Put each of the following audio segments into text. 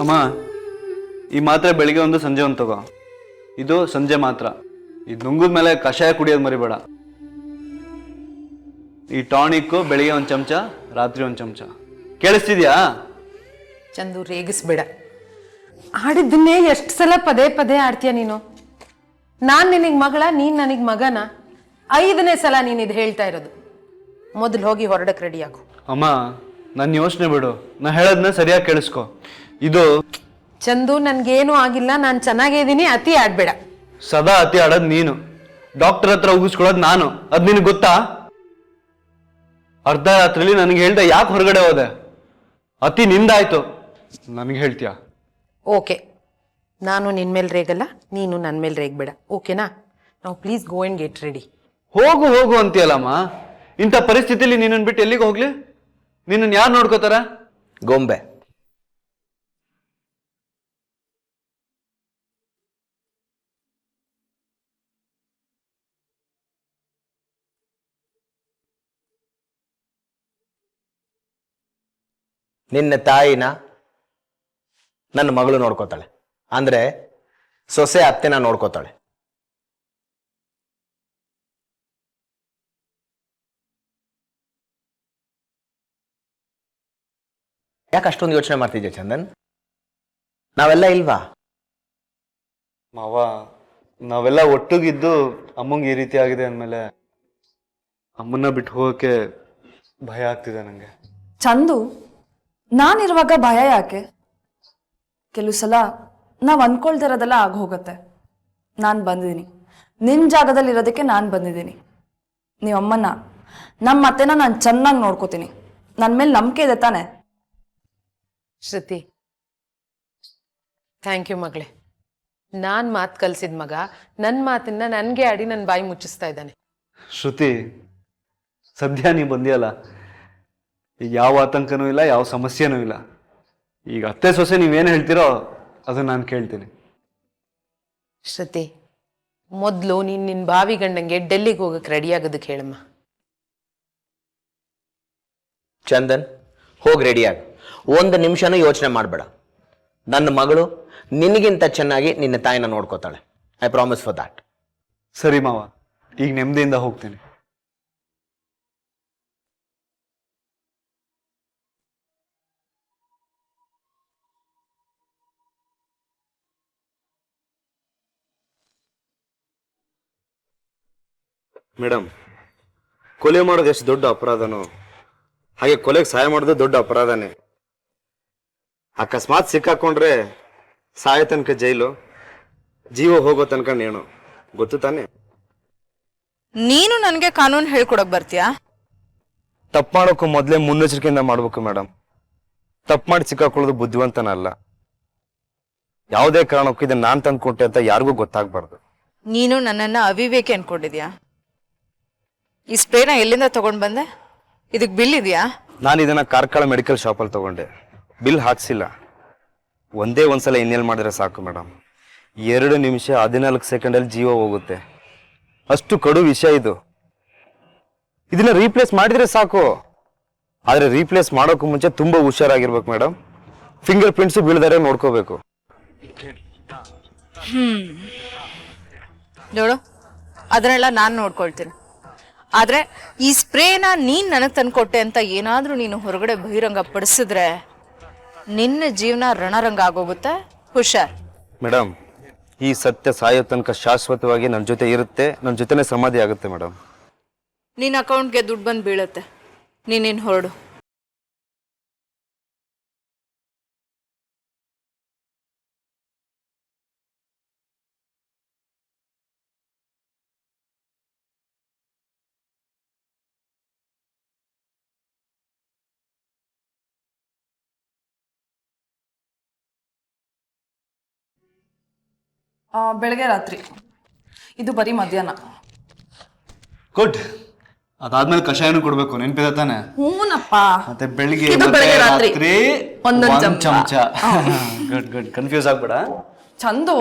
ಅಮ್ಮ, ಈ ಮಾತ್ರೆ ಬೆಳಿಗ್ಗೆ ಒಂದು ಸಂಜೆ ಒಂದು ತಗೋ. ಇದು ಸಂಜೆ ಮಾತ್ರ. ಇದು ನುಂಗಿದ ಮೇಲೆ ಕಷಾಯ ಕುಡಿಯೋದು ಮರಿಬೇಡ. ಈ ಟಾನಿಕ್ಕು ಬೆಳಿಗ್ಗೆ ಒಂದು ಚಮಚ, ರಾತ್ರಿ ಒಂದು ಚಮಚ. ಕೇಳಿಸ್ತಿದ್ಯಾ? ಚಂದು, ರೇಗಿಸ್ಬೇಡ. ಆಡಿದ್ದನ್ನೇ ಎಷ್ಟು ಸಲ ಪದೇ ಪದೇ ಆಡ್ತೀಯ ನೀನು. ನಾನು ನಿನಗೆ ಮಗಳ, ನೀನು ನನಗೆ ಮಗನ? 5ನೇ ಸಲ ನೀನು ಇದು ಹೇಳ್ತಾ ಇರೋದು. ಮೊದಲು ಹೋಗಿ ಹೊರಡಕ್ಕೆ ರೆಡಿ ಆಗು. ಅಮ್ಮ, ನನ್ನ ಯೋಚನೆ ಬಿಡು. ನಾ ಹೇಳೋದನ್ನ ಸರಿಯಾಗಿ ಕೇಳಿಸ್ಕೊ. ಇದು ಚಂದು, ನನ್ಗೇನು ಆಗಿಲ್ಲ, ನಾನು ಚೆನ್ನಾಗೇ ಇದ್ದೀನಿ. ಅತಿ ಆಡ್ಬೇಡ. ಸದಾ ಅತಿ ಆಡೋದು ನೀನು, ಡಾಕ್ಟರ್ ಹತ್ರ ಉಗಿಸ್ಕೊಳ್ಳೋದು ನಾನು. ಅದ್ ನಿನಗೆ ಗೊತ್ತಾ? ಅರ್ಧ ರಾತ್ರಿಲಿ ನನಗೆ ಹೇಳ್ದೆ ಯಾಕೆ ಹೊರಗಡೆ ಹೋದೆ? ಅತಿ ನಿಂದಾಯ್ತು, ನನಗೆ ಹೇಳ್ತೀಯ? ಓಕೆ, ನಾನು ನಿನ್ನ ಮೇಲೆ ರೇಗಲ್ಲ, ನೀನು ನನ್ನ ಮೇಲೆ ರೇಗಬೇಡ. ಓಕೆನಾ? ನಾವು please go and get ready. ಹೋಗು ಹೋಗು ಅಂತೀಯಲ್ಲಮ್ಮ. ಇಂಥ ಪರಿಸ್ಥಿತಿಲಿ ನಿನ್ನನ್ನು ಬಿಟ್ಟು ಎಲ್ಲಿಗೆ ಹೋಗ್ಲಿ? ನಿನ್ನನ್ನು ಯಾರು ನೋಡ್ಕೋತಾರ? ಗೊಂಬೆ. ನಿನ್ನ ತಾಯಿನ ನನ್ನ ಮಗಳು ನೋಡ್ಕೋತಾಳೆ, ಅಂದ್ರೆ ಸೊಸೆ ಅತ್ತೆನ ನೋಡ್ಕೋತಾಳೆ. ಯಾಕೆ ಅಷ್ಟೊಂದು ಯೋಚನೆ ಮಾಡ್ತಿದ್ಯಾ ಚಂದನ್? ನಾವೆಲ್ಲ ಇಲ್ವಾ? ಮಾವ, ನಾವೆಲ್ಲ ಒಟ್ಟುಗಿದ್ದು ಅಮ್ಮಂಗೆ ಈ ರೀತಿ ಆಗಿದೆ ಅಂದಮೇಲೆ ಅಮ್ಮನ್ನ ಬಿಟ್ಟು ಹೋಗೋಕೆ ಭಯ ಆಗ್ತಿದೆ ನನಗೆ. ಚಂದು, ನಾನಿರುವಾಗ ಭಯ ಯಾಕೆ? ಕೆಲವು ಸಲ ನಾವು ಅನ್ಕೊಳ್ದಿರೋದೆಲ್ಲ ಆಗೋಗತ್ತೆ. ನಾನು ಬಂದಿದ್ದೀನಿ, ನಿನ್ನ ಜಾಗದಲ್ಲಿ ಇರೋದಕ್ಕೆ ನಾನು ಬಂದಿದ್ದೀನಿ. ನೀವಮ್ಮನ, ನಮ್ಮ ಅತ್ತೆನ ನಾನು ಚೆನ್ನಾಗಿ ನೋಡ್ಕೋತೀನಿ. ನನ್ನ ಮೇಲೆ ನಂಬಿಕೆ ಇದೆ ತಾನೆ? ಶ್ರುತಿ, ಥ್ಯಾಂಕ್ ಯು ಮಗಳೇ. ನಾನು ಮಾತು ಕಲಿಸಿದ ಮಗ ನನ್ನ ಮಾತನ್ನ ನನಗೆ ಆಡಿ ನನ್ನ ಬಾಯಿ ಮುಚ್ಚಿಸ್ತಾ ಇದ್ದಾನೆ. ಶ್ರುತಿ, ಸದ್ಯ ನೀ ಬಂದಿಯಲ್ಲ, ಈಗ ಯಾವ ಆತಂಕನೂ ಇಲ್ಲ, ಯಾವ ಸಮಸ್ಯೆನೂ ಇಲ್ಲ. ಈಗ ಅತ್ತೆ ಸೊಸೆ ನೀವೇನು ಹೇಳ್ತೀರೋ ಅದನ್ನ ನಾನು ಕೇಳ್ತೀನಿ. ಶ್ರುತಿ, ಮೊದಲು ನೀನು ನಿನ್ನ ಬಾವಿ ಗಂಡಂಗೆ ಡೆಲ್ಲಿಗೆ ಹೋಗಕ್ಕೆ ರೆಡಿ ಆಗೋದಕ್ಕೆ ಹೇಳಮ್ಮ. ಚಂದನ್, ಹೋಗಿ ರೆಡಿಯಾಗಿ. 1 ನಿಮಿಷನೂ ಯೋಚನೆ ಮಾಡಬೇಡ. ನನ್ನ ಮಗಳು ನಿನಗಿಂತ ಚೆನ್ನಾಗಿ ನಿನ್ನ ತಾಯಿನ ನೋಡ್ಕೋತಾಳೆ. I promise for that. ಸರಿ ಮಾವ, ಈಗ ನೆಮ್ಮದಿಯಿಂದ ಹೋಗ್ತೀನಿ. ಮೇಡಮ್, ಕೊಲೆ ಮಾಡೋದು ಎಷ್ಟು ದೊಡ್ಡ ಅಪರಾಧನೋ ಹಾಗೆ ಕೊಲೆಗೆ ಸಹಾಯ ಮಾಡೋದು ದೊಡ್ಡ ಅಪರಾಧನೇ. ಅಕಸ್ಮಾತ್ ಸಿಕ್ಕಾಕೊಂಡ್ರೆ ಸಾಯೋ ತನಕ ಜೈಲು, ಜೀವ ಹೋಗೋ ತನಕ ನೇಣು. ಗೊತ್ತು ತಾನೆ? ನೀನು ನನಗೆ ಕಾನೂನು ಹೇಳ್ಕೊಡಕ್ ಬರ್ತೀಯಾ? ತಪ್ಪು ಮಾಡೋಕ್ಕೂ ಮೊದಲೇ ಮುನ್ನೆಚ್ಚರಿಕೆಯಿಂದ ಮಾಡ್ಬೇಕು ಮೇಡಮ್. ತಪ್ಪು ಮಾಡಿ ಸಿಕ್ಕಾಕೊಳ್ಳೋದು ಬುದ್ಧಿವಂತನ ಅಲ್ಲ. ಯಾವುದೇ ಕಾರಣಕ್ಕೂ ಇದನ್ನ ನಾನು ತಂದ್ಕೊಟ್ಟೆ ಅಂತ ಯಾರಿಗೂ ಗೊತ್ತಾಗ್ಬಾರ್ದು. ನೀನು ನನ್ನನ್ನ ಅವಿವೇಕಿ ಅನ್ಕೊಂಡಿದ್ಯಾ? ಈ ಸ್ಪ್ರೇನ ಎಲ್ಲಿಂದ ತಗೊಂಡ್ ಬಂದೆ? ಇದಕ್ ಬಿಲ್ ಇದೆಯಾ? ನಾನು ಇದನ್ನ ಕಾರ್ಕಳ ಮೆಡಿಕಲ್ ಶಾಪಲ್ಲಿ ತಗೊಂಡೆ. ಬಿಲ್ ಹಾಕ್ಸಿಲ್ಲ. ಒಂದೇ ಒಂದ್ಸಲ ಇನ್ಹೇಲ್ ಮಾಡಿದ್ರೆ ಸಾಕು ಮೇಡಮ್. 2 ನಿಮಿಷ 14 ಸೆಕೆಂಡಲ್ಲಿ ಜೀವ ಹೋಗುತ್ತೆ. ಅಷ್ಟು ಕಡು ವಿಷಯ ಇದು. ಇದನ್ನ ರೀಪ್ಲೇಸ್ ಮಾಡಿದ್ರೆ ಸಾಕು. ಆದ್ರೆ ರೀಪ್ಲೇಸ್ ಮಾಡೋಕ್ಕೂ ಮುಂಚೆ ತುಂಬಾ ಹುಷಾರಾಗಿರ್ಬೇಕು ಮೇಡಮ್. ಫಿಂಗರ್ ಪ್ರಿಂಟ್ಸ್ ಬೀಳ್ದಾರೆ ನೋಡ್ಕೋಬೇಕು. ನೋಡು, ಅದನ್ನೆಲ್ಲ ನಾನು ನೋಡ್ಕೊಳ್ತೀನಿ. ಆದ್ರೆ ಈ ಸ್ಪ್ರೇನ ನೀನ್ ನನಗ್ ತಂದ್ಕೊಟ್ಟೆ ಅಂತ ಏನಾದ್ರೂ ನೀನು ಹೊರಗಡೆ ಬಹಿರಂಗ ಪಡಿಸಿದ್ರೆ ನಿನ್ನ ಜೀವನ ರಣರಂಗ ಆಗೋಗುತ್ತೆ. ಹುಷಾರ್. ಮೇಡಮ್, ಈ ಸತ್ಯ ಸಾಯೋ ತನಕ ಶಾಶ್ವತವಾಗಿ ನನ್ನ ಜೊತೆ ಇರುತ್ತೆ, ನನ್ನ ಜೊತೆನೆ ಸಮಾಧಿ ಆಗುತ್ತೆ ಮೇಡಮ್. ನಿನ್ನ ಅಕೌಂಟ್ಗೆ ದುಡ್ಡು ಬಂದು ಬೀಳುತ್ತೆ. ನೀನೇನು ಹೊರಡು. ಬೆಳಗ್ಗೆ ರಾತ್ರಿ, ಇದು ಬರೀ ಮಧ್ಯಾಹ್ನ. ಗುಡ್. ಅದಾದ್ಮೇಲೆ ಕಷಾಯನೂ ಕೊಡ್ಬೇಕು, ನೆನಪಿದೆ ತಾನೆ? ಹೂನಪ್ಪ. ಮತ್ತೆ ಬೆಳಿಗ್ಗೆ ಇದು ಬೆಳಗ್ಗೆ ರಾತ್ರಿ ಒಂದೊಂದು ಚಮಚ. Good good. ಕನ್ಫ್ಯೂಸ್ ಆಗ್ಬೇಡ. ಚಂದು,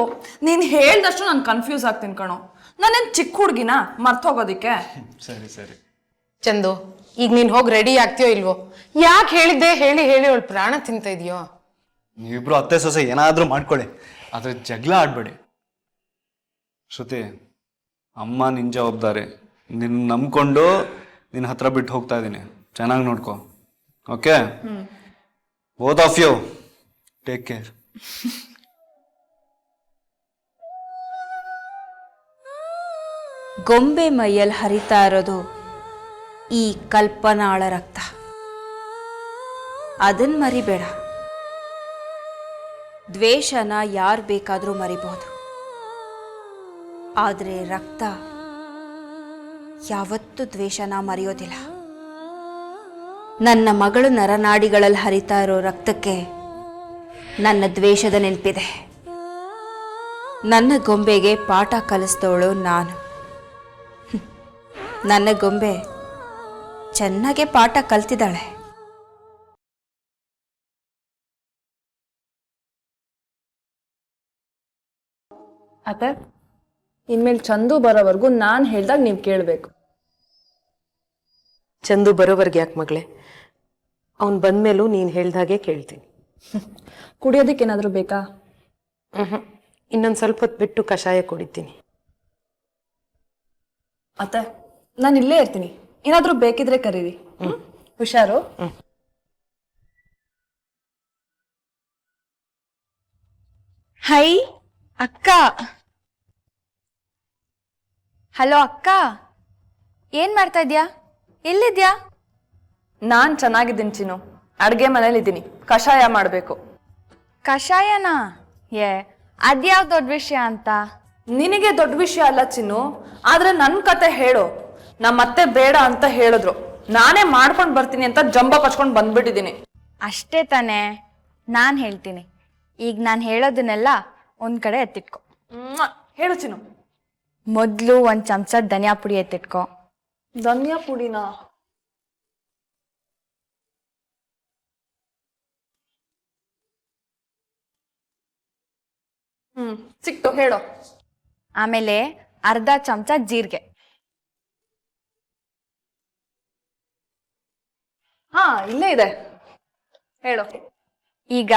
ನೀನ್ ಹೇಳ್ದಷ್ಟು ನಾನು ಕನ್ಫ್ಯೂಸ್ ಆಗ್ತೀನಿ ಕಣೋ. ನಾನೇನ್ ಚಿಕ್ಕ ಹುಡುಗಿನ ಮರ್ತೋಗೋದಿಕ್ಕೆ? ಸರಿ ಸರಿ. ಚಂದು, ಈಗ ನೀನ್ ಹೋಗಿ ರೆಡಿ ಆಗ್ತೀಯೋ ಇಲ್ವೋ? ಯಾಕೆ ಹೇಳಿದ್ದೆ ಹೇಳಿ ಹೇಳಿ ಅವಳು ಪ್ರಾಣ ತಿಂತ ಇದೆಯೋ? ನೀವಿಬ್ರು ಅತ್ತೆ ಸೊಸೆ ಏನಾದರೂ ಮಾಡ್ಕೊಳ್ಳಿ, ಆದರೆ ಜಗಳ ಆಡಬೇಡಿ. ಶ್ರುತಿ, ಅಮ್ಮ ನಿನ್ನ ಜವಾಬ್ದಾರಿ. ನಿನ್ನ ನಂಬ್ಕೊಂಡು ನಿನ್ನ ಹತ್ರ ಬಿಟ್ಟು ಹೋಗ್ತಾ ಇದ್ದೀನಿ. ಚೆನ್ನಾಗಿ ನೋಡ್ಕೊ. Okay? Both of you take care. ಗೊಂಬೆ ಮೈಯಲ್ಲಿ ಹರಿತಾ ಇರೋದು ಈ ಕಲ್ಪನಾಳ ರಕ್ತ. ಅದನ್ನ ಮರಿಬೇಡ. ದ್ವೇಷನ ಯಾರು ಬೇಕಾದರೂ ಮರಿಬಹುದು, ಆದರೆ ರಕ್ತ ಯಾವತ್ತೂ ದ್ವೇಷನ ಮರೆಯೋದಿಲ್ಲ. ನನ್ನ ಮಗಳು ನರನಾಡಿಗಳಲ್ಲಿ ಹರಿತಾ ಇರೋ ರಕ್ತಕ್ಕೆ ನನ್ನ ದ್ವೇಷದ ನೆನಪಿದೆ. ನನ್ನ ಗೊಂಬೆಗೆ ಪಾಠ ಕಲಿಸಿದವಳು ನಾನು. ನನ್ನ ಗೊಂಬೆ ಚೆನ್ನಾಗೆ ಪಾಠ ಕಲ್ತಿದ್ದಾಳೆ. ಅತ್ತೆ, ಇನ್ಮೇಲೆ ಚಂದು ಬರೋವರೆಗೂ ನಾನು ಹೇಳ್ದಾಗ ನೀವು ಕೇಳಬೇಕು. ಚಂದು ಬರೋವರ್ಗೆ ಯಾಕೆ ಮಗಳೇ? ಅವನು ಬಂದ್ಮೇಲೂ ನೀನು ಹೇಳ್ದಾಗೆ ಕೇಳ್ತೀನಿ. ಕುಡಿಯೋದಕ್ಕೆ ಏನಾದರೂ ಬೇಕಾ? ಇನ್ನೊಂದು ಸ್ವಲ್ಪ ಹೊತ್ತು ಬಿಟ್ಟು ಕಷಾಯ ಕುಡಿತೀನಿ. ಅತ್ತೆ, ನಾನು ಇಲ್ಲೇ ಇರ್ತೀನಿ. ಏನಾದರೂ ಬೇಕಿದ್ರೆ ಕರೀರಿ. ಹುಷಾರು. ಹೈ ಅಕ್ಕ. ಹಲೋ ಅಕ್ಕ, ಏನ್ ಮಾಡ್ತಾ ಇದ್ಯಾ? ಎಲ್ಲಿದ್ಯಾ? ನಾನು ಚೆನ್ನಾಗಿದ್ದೀನಿ ಚಿನ್ನು. ಅಡುಗೆ ಮನೇಲಿ ಇದ್ದೀನಿ. ಕಷಾಯ ಮಾಡಬೇಕು. ಕಷಾಯನಾ? ಅದ್ಯಾವ ದೊಡ್ಡ ವಿಷಯ ಅಂತ? ನಿನಗೆ ದೊಡ್ಡ ವಿಷಯ ಅಲ್ಲ ಚಿನ್ನು, ಆದ್ರೆ ನನ್ನ ಕತೆ ಹೇಳು. ನಮ್ಮತ್ತೆ ಬೇಡ ಅಂತ ಹೇಳಿದ್ರು, ನಾನೇ ಮಾಡ್ಕೊಂಡು ಬರ್ತೀನಿ ಅಂತ ಜಂಬ ಕಚ್ಕೊಂಡು ಬಂದ್ಬಿಟ್ಟಿದ್ದೀನಿ. ಅಷ್ಟೇ ತಾನೇ, ನಾನು ಹೇಳ್ತೀನಿ. ಈಗ ನಾನು ಹೇಳೋದನ್ನೆಲ್ಲ ಒಂದ್ ಕಡೆ ಎತ್ತಿಟ್ಕೊ. ಹೇಳು ಚಿನ್ನು. ಮೊದಲು ಒಂದು ಚಮಚ ಧನಿಯಾ ಪುಡಿ ಎತ್ತಿಟ್ಕೊ. ಧನಿಯಾ ಪುಡಿನಾ? ಸಿಕ್ತು, ಹೇಳು. ಆಮೇಲೆ ಅರ್ಧ ಚಮಚ ಜೀರಿಗೆ. ಹಾ, ಇಲ್ಲೇ ಇದೆ, ಹೇಳು. ಈಗ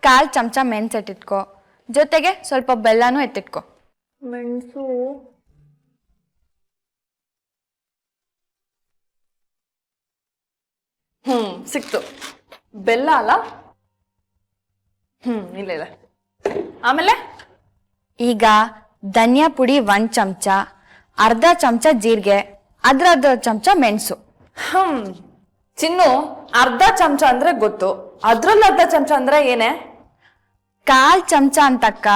1/4 ಚಮಚ ಮೆಣಸು ಎತ್ತಿಟ್ಕೊ. ಜೊತೆಗೆ ಸ್ವಲ್ಪ ಬೆಲ್ಲನೂ ಎತ್ತಿಟ್ಕೊ. ಮೆಣಸು? ಸಿಕ್ತು. ಬೆಲ್ಲ ಅಲ್ಲ? ಇಲ್ಲೇ ಇದೆ. ಆಮೇಲೆ ಈಗ ಧನಿಯಾ ಪುಡಿ 1 ಚಮಚ, ಅರ್ಧ ಚಮಚ ಜೀರಿಗೆ, ಅರ್ಧ ಚಮಚ ಮೆಣಸು. ಚಿನ್ನು, ಅರ್ಧ ಚಮಚ ಅಂದ್ರೆ ಗೊತ್ತು, ಅದ್ರಲ್ಲಿ ಅರ್ಧ ಚಮಚ ಅಂದ್ರೆ ಏನೇ? 1/4 ಚಮಚ ಅಂತಕ್ಕ.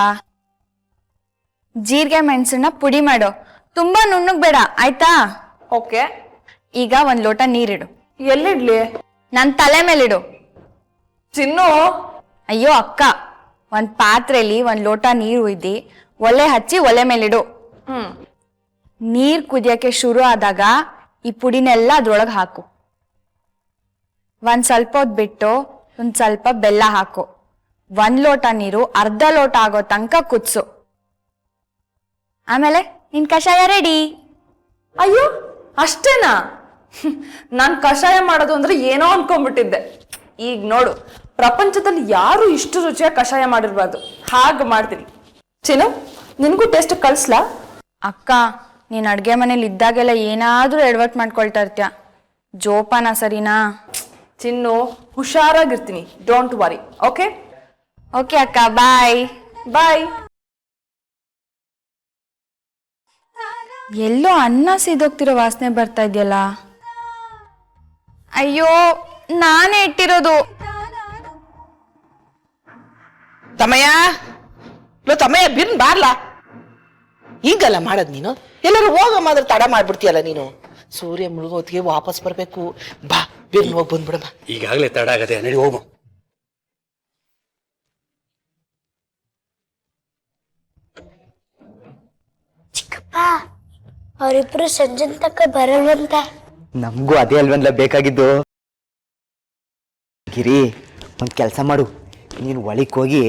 ಜೀರಿಗೆ ಮೆಣಸನ್ನ ಪುಡಿ ಮಾಡು, ತುಂಬಾ ನುಣ್ಣಗ್ ಬೇಡ, ಆಯ್ತಾ? ಓಕೆ. ಈಗ 1 ಲೋಟ ನೀರಿಡು. ಎಲ್ಲಿಡ್ಲಿ? ನನ್ ತಲೆ ಮೇಲಿಡು. ಚಿನ್ನು. ಅಯ್ಯೋ ಅಕ್ಕ, 1 ಪಾತ್ರೆಯಲ್ಲಿ 1 ಲೋಟ ನೀರು ಉಯ್ದಿ ಒಲೆ ಹಚ್ಚಿ ಒಲೆ ಮೇಲಿಡು. ನೀರ್ ಕುದಿಯಕ್ಕೆ ಶುರು ಆದಾಗ ಈ ಪುಡಿನೆಲ್ಲ ಅದ್ರೊಳಗೆ ಹಾಕು. 1 ಸ್ವಲ್ಪ ಹೊತ್ತು ಬಿಟ್ಟು ಒಂದ್ ಸ್ವಲ್ಪ ಬೆಲ್ಲ ಹಾಕು. 1 ಲೋಟ ನೀರು ಅರ್ಧ ಲೋಟ ಆಗೋ ತನಕ ಕುದಿಸು. ಆಮೇಲೆ ನಿನ್ ಕಷಾಯ ರೆಡಿ. ಅಯ್ಯೋ, ಅಷ್ಟೇನಾ? ನಾನ್ ಕಷಾಯ ಮಾಡೋದು ಅಂದ್ರೆ ಏನೋ ಅನ್ಕೊಂಡ್ಬಿಟ್ಟಿದ್ದೆ. ಈಗ ನೋಡು, ಪ್ರಪಂಚದಲ್ಲಿ ಯಾರು ಇಷ್ಟು ರುಚಿಯಾಗಿ ಕಷಾಯ ಮಾಡಿರ್ಬಾರ್ದು, ಹಾಗೆ ಮಾಡ್ತೀನಿ. ಚಿನ್ನು, ನಿನಗೂ ಟೇಸ್ಟ್ ಕಳ್ಸ್ಲಾ? ಅಕ್ಕ, ನೀನ್ ಅಡ್ಗೆ ಮನೇಲಿ ಇದ್ದಾಗೆಲ್ಲ ಏನಾದ್ರೂ ಎಡವಟ್ ಮಾಡ್ಕೊಳ್ತಾ ಇರ್ತೀಯ, ಜೋಪಾನ, ಸರಿನಾ? ಚಿನ್ನು, ಹುಷಾರಾಗಿರ್ತೀನಿ. Don't worry. ಓಕೆ? ಓಕೆ ಅಕ್ಕ, ಬಾಯ್. ಬಾಯ್. ಎಲ್ಲೋ ಅನ್ನ ಸಿದೋಗ್ತಿರೋ ವಾಸನೆ ಬರ್ತಾ ಇದೆಯಲ್ಲ. ಅಯ್ಯೋ, ನಾನೇ ಇಟ್ಟಿರೋದು. ತಮ್ಮಯ್ಯ, ತಮ್ಮಯ್ಯ, ಬಿರ್ನ್ ಬಾರ್ಲಾ. ಹಿಂಗಲ್ಲ ಮಾಡದ್ ನೀನು. ಎಲ್ಲರೂ ಹೋಗಮ್ಮ, ಅದ್ರ ತಡ ಮಾಡ್ಬಿಡ್ತೀಯಲ್ಲ ನೀನು. ಸೂರ್ಯ ಮುಳುಗೋತ್ತಿಗೆ ವಾಪಸ್ ಬರ್ಬೇಕು. ಬಾ, ಬಿರ್ನ್ ಹೋಗಿ ಬಂದ್ಬಿಡಮ್ಮ. ಈಗಾಗಲೇ ತಡ ಆಗದೆ, ನಡಿ ಹೋಗು. ಚಿಕ್ಕಪ್ಪ, ಅವರಿಬ್ರು ಸಂಜೆ ತಕ್ಕ ಬರಲ್ವಂತೆ. ನಮಗೂ ಅದೇ ಅಲ್ವಲ್ಲ ಬೇಕಾಗಿದ್ದು. ಗಿರಿ, ಒಂದು ಕೆಲಸ ಮಾಡು, ನೀನು ಒಳಗೆ ಹೋಗಿ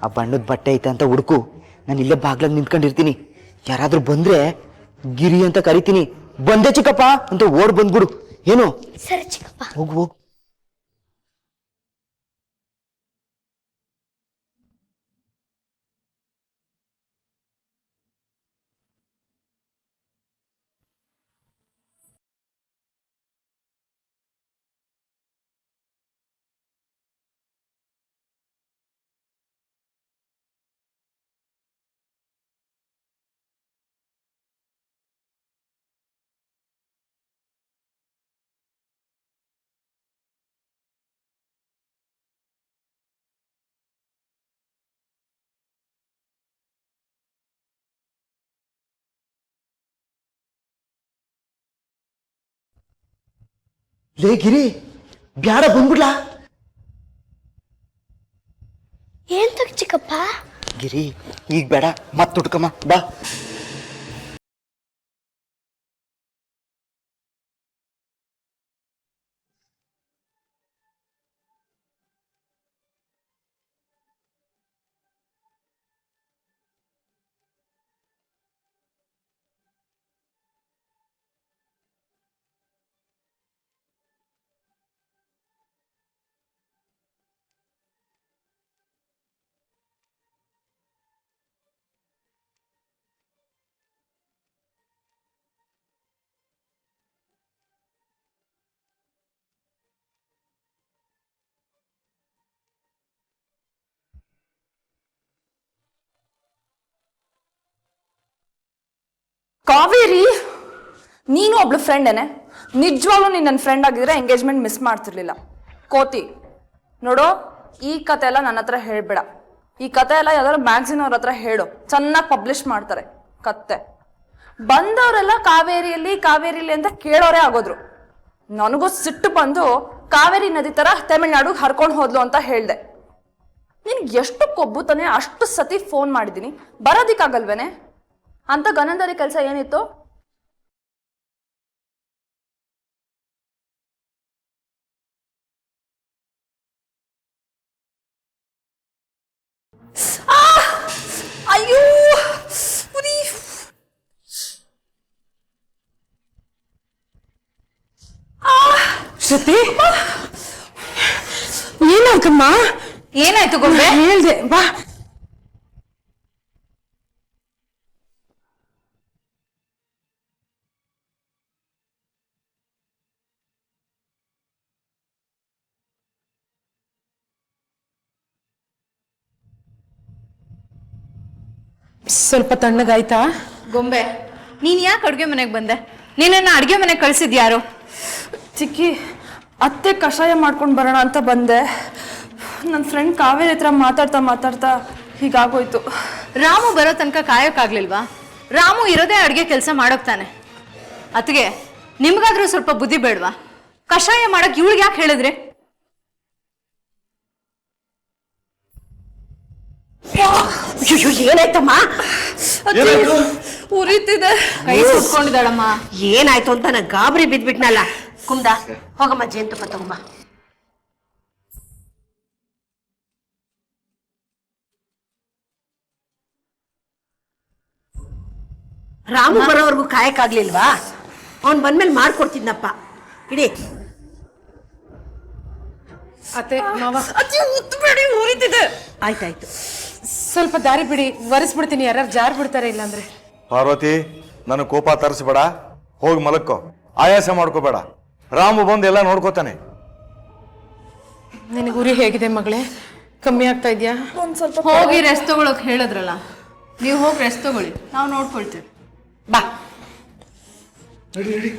ಆ ಬಣ್ಣದ ಬಟ್ಟೆ ಐತೆ ಅಂತ ಹುಡುಕು. ನಾನು ಇಲ್ಲೇ ಬಾಗ್ಲಾಗ ನಿಂತ್ಕೊಂಡಿರ್ತೀನಿ. ಯಾರಾದ್ರೂ ಬಂದ್ರೆ ಗಿರಿ ಅಂತ ಕರಿತೀನಿ. ಬಂದೆ ಚಿಕ್ಕಪ್ಪ ಅಂತ ಓಡ್ ಬಂದ್ಬಿಡು. ಏನು ಸರಿ ಚಿಕ್ಕಪ್ಪ. ಹೋಗು ಹೋಗು. ಲೇ ಗಿರಿ, ಬ್ಯಾಡ ಬಂದ್ಬಿಡ್ಲಾ? ಏನ್ ತಗ ಚಿಕ್ಕಪ್ಪ? ಗಿರಿ ಈಗ ಬೇಡ, ಮತ್ ಹುಡ್ಕಮ್ಮ ಬಾ. ಕಾವೇರಿ, ನೀನು ಒಬ್ಳು ಫ್ರೆಂಡೇನೆ. ನಿಜವಾಗ್ಲೂ ನೀನು ನನ್ನ ಫ್ರೆಂಡ್ ಆಗಿದ್ರೆ ಎಂಗೇಜ್ಮೆಂಟ್ ಮಿಸ್ ಮಾಡ್ತಿರ್ಲಿಲ್ಲ. ಕೋತಿ ನೋಡು, ಈ ಕತೆ ಎಲ್ಲ ನನ್ನ ಹತ್ರ ಹೇಳ್ಬೇಡ. ಈ ಕತೆ ಎಲ್ಲ ಯಾವ್ದಾದ್ರು ಮ್ಯಾಗ್ಝಿನ್ ಅವ್ರ ಹತ್ರ ಹೇಳು, ಚೆನ್ನಾಗಿ ಪಬ್ಲಿಷ್ ಮಾಡ್ತಾರೆ ಕತೆ. ಬಂದವರೆಲ್ಲ ಕಾವೇರಿಯಲ್ಲಿ ಅಂತ ಕೇಳೋರೇ ಆಗೋದ್ರು. ನನಗೂ ಸಿಟ್ಟು ಬಂದು ಕಾವೇರಿ ನದಿ ತರ ತಮಿಳ್ನಾಡಿಗೆ ಹರ್ಕೊಂಡು ಹೋದ್ಲು ಅಂತ ಹೇಳ್ದೆ. ನಿನ್ಗೆ ಎಷ್ಟು ಕೊಬ್ಬು ತಾನೆ, ಅಷ್ಟು ಸತಿ ಫೋನ್ ಮಾಡಿದ್ದೀನಿ, ಬರೋದಿಕ್ಕಾಗಲ್ವೇನೆ? ಅಂತ ಗನಂದರಿ ಕೆಲಸ ಏನಿತ್ತು? ಅಯ್ಯೋ ಶ್ರುತಿ, ಏನಾಯ್ತಮ್ಮ? ಏನಾಯ್ತು ಗೊಂಬೆ? ಹೇಳ್ದೆ ಬಾ. ಸ್ವಲ್ಪ ತಣ್ಣಗಾಯ್ತಾ? ಗೊಂಬೆ, ನೀನ್ ಯಾಕೆ ಅಡ್ಗೆ ಮನೆಗೆ ಬಂದೆ? ನೀನನ್ನ ಅಡ್ಗೆ ಮನೆಗೆ ಕಳ್ಸಿದ್ಯಾರು? ಚಿಕ್ಕಿ, ಅತ್ತೆ ಕಷಾಯ ಮಾಡ್ಕೊಂಡು ಬರೋಣ ಅಂತ ಬಂದೆ. ನನ್ನ ಫ್ರೆಂಡ್ ಕಾವೇರಿ ಹತ್ರ ಮಾತಾಡ್ತಾ ಹೀಗಾಗೋಯ್ತು. ರಾಮು ಬರೋ ತನಕ ಕಾಯೋಕ್ಕಾಗ್ಲಿಲ್ವಾ? ರಾಮು ಇರೋದೇ ಅಡ್ಗೆ ಕೆಲಸ ಮಾಡೋಕ್ತಾನೆ. ಅತ್ಗೆ, ನಿಮ್ಗಾದ್ರೂ ಸ್ವಲ್ಪ ಬುದ್ಧಿ ಬೇಡ್ವಾ? ಕಷಾಯ ಮಾಡಕ್ ಇವಳಿಗೆ ಯಾಕೆ ಹೇಳಿದ್ರಿ? ಏನಾಯ್ತಮ್ಮ? ಉರಿತಿದೆ. ಕೈ ಸುಟ್ಕೊಂಡಿದ್ದಾಳಮ್ಮ. ಏನಾಯ್ತು ಅಂತ ನಾ ಗಾಬರಿ ಬಿದ್ಬಿಟ್ನಲ್ಲ. ಕುಮ್ದ, ಹೋಗಮ್ಮ ಜೇನುತುಪ್ಪ ತಗೊಂಬ. ರಾಮು ಬರೋವರೆಗೂ ಕಾಯಕ್ಕಾಗ್ಲಿಲ್ವಾ? ಅವ್ನು ಬಂದ್ಮೇಲೆ ಮಾಡ್ಕೊಡ್ತಿದ್ನಪ್ಪ. ಇಡಿ. ಅತ್ತೆ ಮಾವ, ಉತ್ತಬೇಡಿ, ಉರಿತಿದೆ. ಆಯ್ತಾಯ್ತು. ಸ್ವಲ್ಪ ದಾರಿ ಬಿಡಿ, ಒರೆಸ್ಬಿಡ್ತೀನಿ. ಯಾರು ಜಾರ್ ಬಿಡ್ತಾರೆ ಇಲ್ಲಾಂದ್ರೆ. ಪಾರ್ವತಿ, ನನ್ನ ಕೋಪ ತರಿಸ್ಬೇಡ, ಹೋಗಿ ಮಲಕ್ಕೋ, ಆಯಾಸ ಮಾಡ್ಕೋಬೇಡ. ರಾಮು ಬಂದು ಎಲ್ಲ ನೋಡ್ಕೋತಾನೆ. ನಿನಗೆ ಉರಿ ಹೇಗಿದೆ ಮಗಳೇ? ಕಮ್ಮಿ ಆಗ್ತಾ ಇದೆಯಾ? ಒಂದ್ ಸ್ವಲ್ಪ ಹೋಗಿ ರೆಸ್ಟ್ ತಗೊಳಕ್ ಹೇಳಿದ್ರಲ್ಲ, ನೀವು ಹೋಗಿ ರೆಸ್ಟ್ ತಗೊಳ್ಳಿ, ನಾವು ನೋಡ್ಕೊಳ್ತೀವಿ. ಬಾ. ನಡಿ.